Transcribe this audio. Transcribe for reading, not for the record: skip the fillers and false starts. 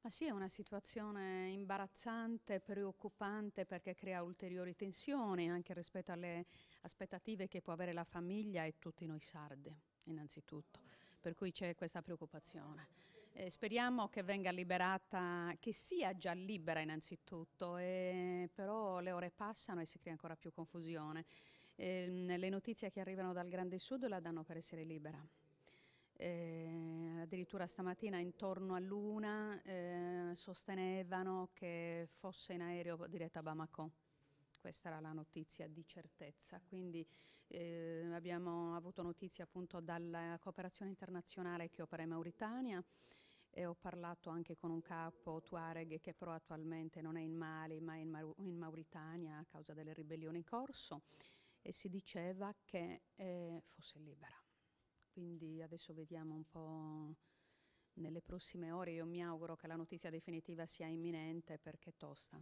Ma sì, è una situazione imbarazzante, preoccupante perché crea ulteriori tensioni anche rispetto alle aspettative che può avere la famiglia e tutti noi sardi, innanzitutto. Per cui c'è questa preoccupazione. Speriamo che venga liberata, che sia già libera innanzitutto, però le ore passano e si crea ancora più confusione. Le notizie che arrivano dal Grande Sud la danno per essere libera. Addirittura stamattina intorno all'una sostenevano che fosse in aereo diretto a Bamako. Questa era la notizia di certezza, quindi abbiamo avuto notizie appunto dalla cooperazione internazionale che opera in Mauritania e ho parlato anche con un capo Tuareg che però attualmente non è in Mali ma è in Mauritania a causa delle ribellioni in corso e si diceva che fosse libera. Quindi adesso vediamo un po' nelle prossime ore, io mi auguro che la notizia definitiva sia imminente perché è tosta.